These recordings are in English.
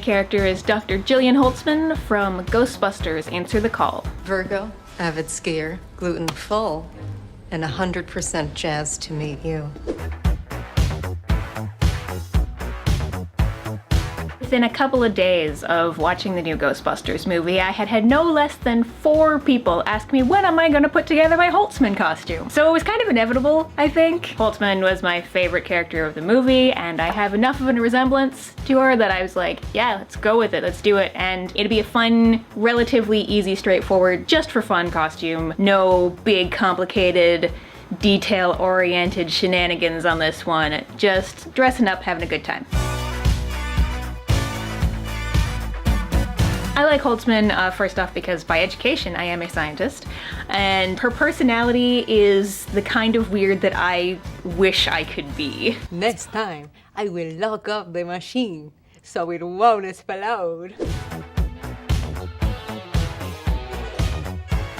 character is Dr. Jillian Holtzmann from Ghostbusters Answer the Call. Virgo, avid skier, gluten full, and 100% jazzed to meet you. Within a couple of days of watching the new Ghostbusters movie, I had no less than 4 people ask me when am I gonna put together my Holtzmann costume. So it was kind of inevitable, I think. Holtzmann was my favorite character of the movie, and I have enough of a resemblance to her that I was like, yeah, let's go with it, let's do it. And it'd be a fun, relatively easy, straightforward, just for fun costume. No big, complicated, detail-oriented shenanigans on this one. Just dressing up, having a good time. I like Holtzmann, first off, because by education I am a scientist, and her personality is the kind of weird that I wish I could be. Next time, I will lock up the machine so it won't explode.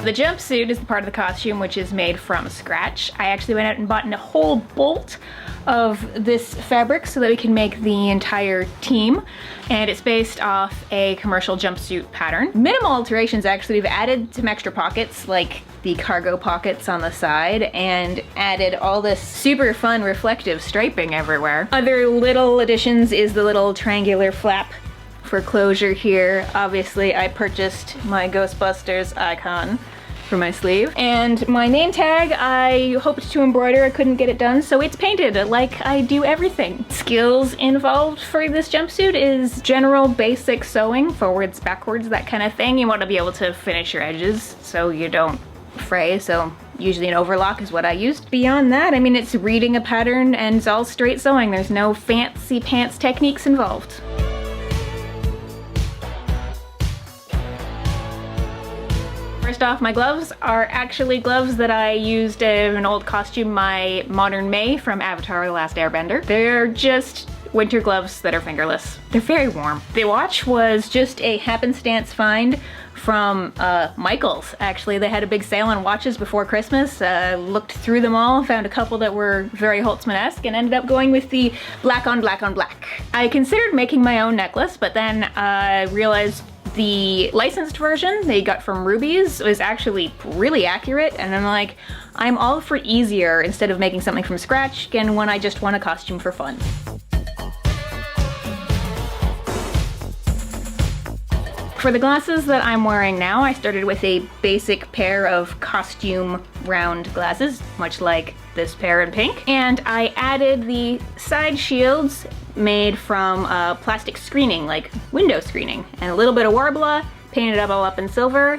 The jumpsuit is the part of the costume which is made from scratch. I actually went out and bought a whole bolt of this fabric so that we can make the entire team, and it's based off a commercial jumpsuit pattern. Minimal alterations actually. We've added some extra pockets like the cargo pockets on the side and added all this super fun reflective striping everywhere. Other little additions is the little triangular flap for closure here. Obviously I purchased my Ghostbusters icon for my sleeve. And my name tag, I hoped to embroider, I couldn't get it done, so it's painted like I do everything. Skills involved for this jumpsuit is general basic sewing, forwards, backwards, that kind of thing. You want to be able to finish your edges so you don't fray, so usually an overlock is what I used. Beyond that, I mean, it's reading a pattern and it's all straight sewing. There's no fancy pants techniques involved. First off, my gloves are actually gloves that I used in an old costume, my Modern May from Avatar: The Last Airbender. They're just winter gloves that are fingerless. They're very warm. The watch was just a happenstance find from Michael's, actually. They had a big sale on watches before Christmas. Looked through them all, found a couple that were very Holtzmann-esque, and ended up going with the black on black on black. I considered making my own necklace, but then I realized the licensed version they got from Ruby's was actually really accurate, and I'm like, I'm all for easier instead of making something from scratch and when I just want a costume for fun. For the glasses that I'm wearing now, I started with a basic pair of costume round glasses, much like this pair in pink, and I added the side shields made from plastic screening, like window screening, and a little bit of Warbler, painted it all up in silver,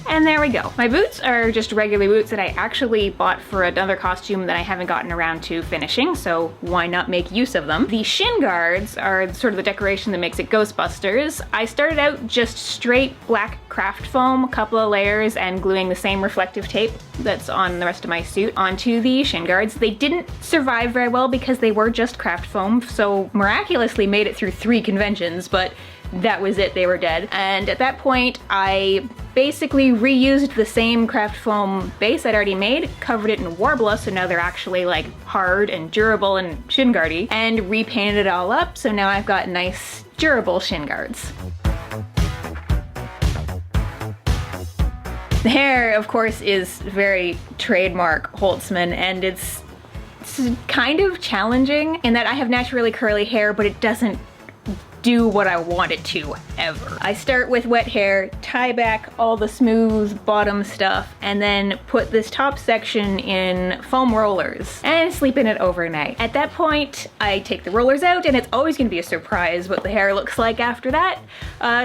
and there we go. My boots are just regular boots that I actually bought for another costume that I haven't gotten around to finishing, so why not make use of them? The shin guards are sort of the decoration that makes it Ghostbusters. I started out just straight black craft foam, a couple of layers, and gluing the same reflective tape that's on the rest of my suit onto the shin guards. They didn't survive very well because they were just craft foam, so miraculously made it through 3 conventions, but that was it, they were dead. And at that point, I basically reused the same craft foam base I'd already made, covered it in Warbler, so now they're actually like hard and durable and shin guardy, and repainted it all up, so now I've got nice, durable shin guards. The hair, of course, is very trademark Holtzmann, and it's kind of challenging in that I have naturally curly hair, but it doesn't do what I want it to, ever. I start with wet hair, tie back all the smooth bottom stuff, and then put this top section in foam rollers and sleep in it overnight. At that point, I take the rollers out, and it's always gonna be a surprise what the hair looks like after that.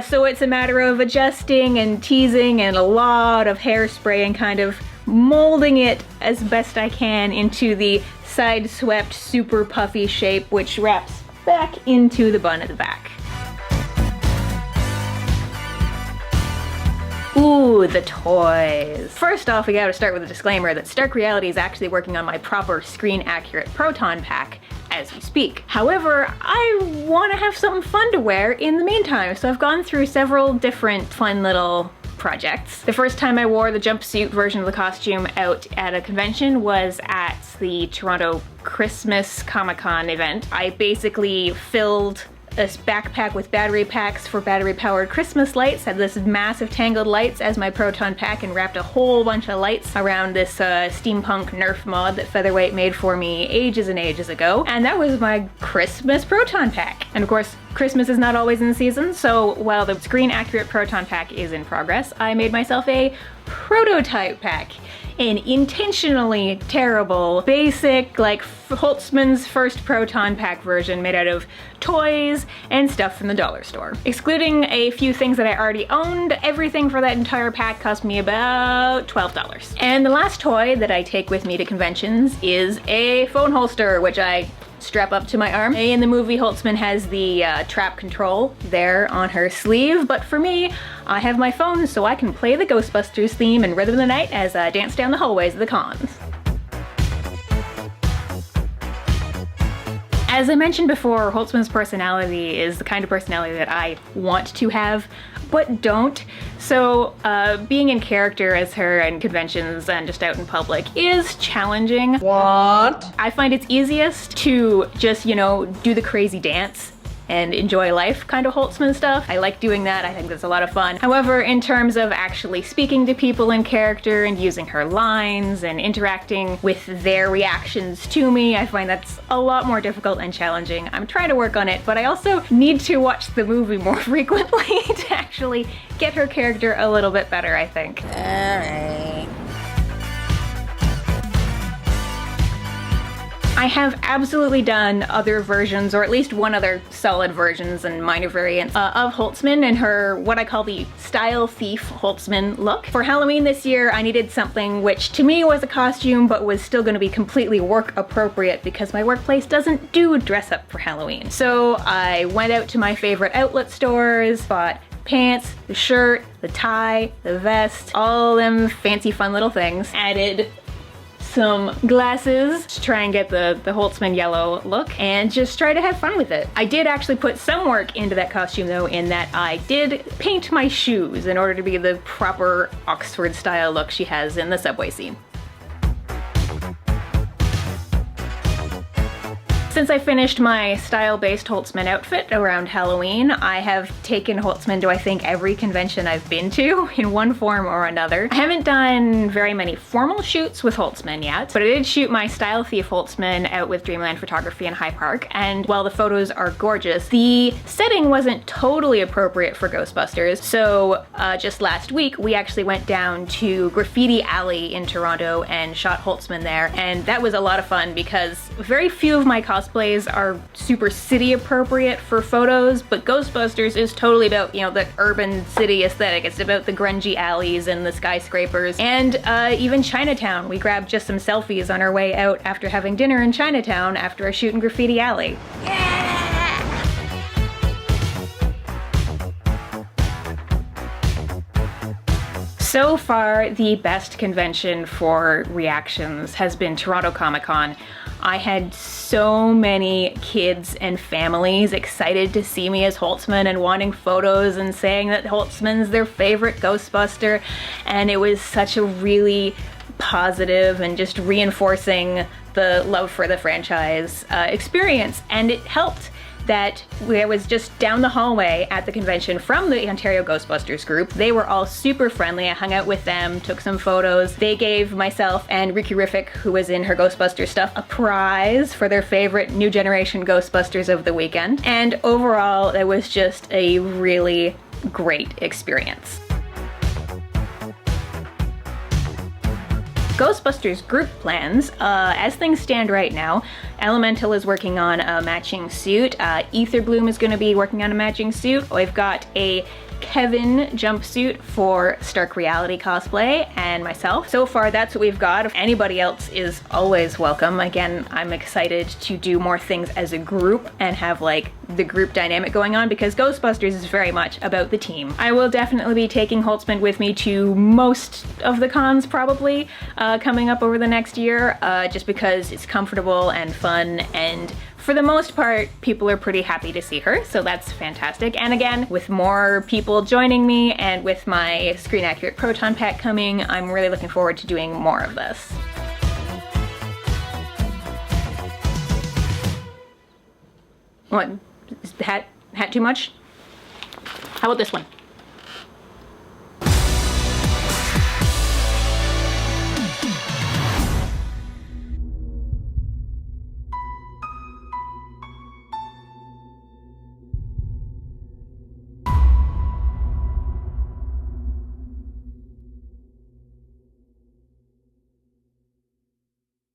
So it's a matter of adjusting and teasing and a lot of hairspray and kind of molding it as best I can into the side swept, super puffy shape, which wraps back into the bun at the back. Ooh, the toys. First off, we gotta start with a disclaimer that Stark Reality is actually working on my proper screen-accurate proton pack as we speak. However, I want to have something fun to wear in the meantime, so I've gone through several different fun little projects. The first time I wore the jumpsuit version of the costume out at a convention was at the Toronto Christmas Comic-Con event. I basically filled this backpack with battery packs for battery-powered Christmas lights. Had this massive tangled lights as my proton pack and wrapped a whole bunch of lights around this steampunk Nerf mod that Featherweight made for me ages and ages ago. And that was my Christmas proton pack. And of course, Christmas is not always in season, so while the screen-accurate proton pack is in progress, I made myself a prototype pack. An intentionally terrible, basic, like Holtzmann's first proton pack version made out of toys and stuff from the dollar store. Excluding a few things that I already owned, everything for that entire pack cost me about $12. And the last toy that I take with me to conventions is a phone holster, which I strap up to my arm. In the movie, Holtzmann has the trap control there on her sleeve, but for me, I have my phone so I can play the Ghostbusters theme and Rhythm of the Night as I dance down the hallways of the cons. As I mentioned before, Holtzmann's personality is the kind of personality that I want to have, but don't. So being in character as her in conventions and just out in public is challenging. What? I find it's easiest to just, you know, do the crazy dance and enjoy life kind of Holtzmann stuff. I like doing that. I think that's a lot of fun. However, in terms of actually speaking to people in character and using her lines and interacting with their reactions to me, I find that's a lot more difficult and challenging. I'm trying to work on it, but I also need to watch the movie more frequently to actually get her character a little bit better, I think. Alright. I have absolutely done other versions, or at least one other solid versions and minor variants of Holtzmann and her, what I call the style thief Holtzmann look. For Halloween this year, I needed something which to me was a costume, but was still gonna be completely work appropriate because my workplace doesn't do dress up for Halloween. So I went out to my favorite outlet stores, bought pants, the shirt, the tie, the vest, all them fancy fun little things, added some glasses to try and get the Holtzmann yellow look and just try to have fun with it. I did actually put some work into that costume though, in that I did paint my shoes in order to be the proper Oxford style look she has in the subway scene. Since I finished my style-based Holtzmann outfit around Halloween, I have taken Holtzmann to I think every convention I've been to in one form or another. I haven't done very many formal shoots with Holtzmann yet, but I did shoot my Style Thief Holtzmann out with Dreamland Photography in High Park, and while the photos are gorgeous, the setting wasn't totally appropriate for Ghostbusters, so just last week we actually went down to Graffiti Alley in Toronto and shot Holtzmann there, and that was a lot of fun because very few of my cosplays are super city appropriate for photos, but Ghostbusters is totally about, you know, the urban city aesthetic. It's about the grungy alleys and the skyscrapers, and even Chinatown. We grabbed just some selfies on our way out after having dinner in Chinatown after a shoot in Graffiti Alley. Yeah! So far, the best convention for reactions has been Toronto Comic Con. I had so many kids and families excited to see me as Holtzmann and wanting photos and saying that Holtzmann's their favorite Ghostbuster, and it was such a really positive and just reinforcing the love for the franchise experience, and it helped that I was just down the hallway at the convention from the Ontario Ghostbusters group. They were all super friendly. I hung out with them, took some photos. They gave myself and Ricky Riffick, who was in her Ghostbusters stuff, a prize for their favorite New Generation Ghostbusters of the weekend. And overall, it was just a really great experience. Ghostbusters group plans, as things stand right now, Elemental is working on a matching suit, Ether Bloom is going to be working on a matching suit, we've got a Kevin jumpsuit for Stark Reality cosplay, and myself. So far that's what we've got. If anybody else is always welcome. Again, I'm excited to do more things as a group and have like the group dynamic going on, because Ghostbusters is very much about the team. I will definitely be taking Holtzmann with me to most of the cons probably coming up over the next year, just because it's comfortable and fun, and for the most part, people are pretty happy to see her, so that's fantastic. And again, with more people joining me and with my screen accurate proton pack coming, I'm really looking forward to doing more of this. What? Is hat too much? How about this one?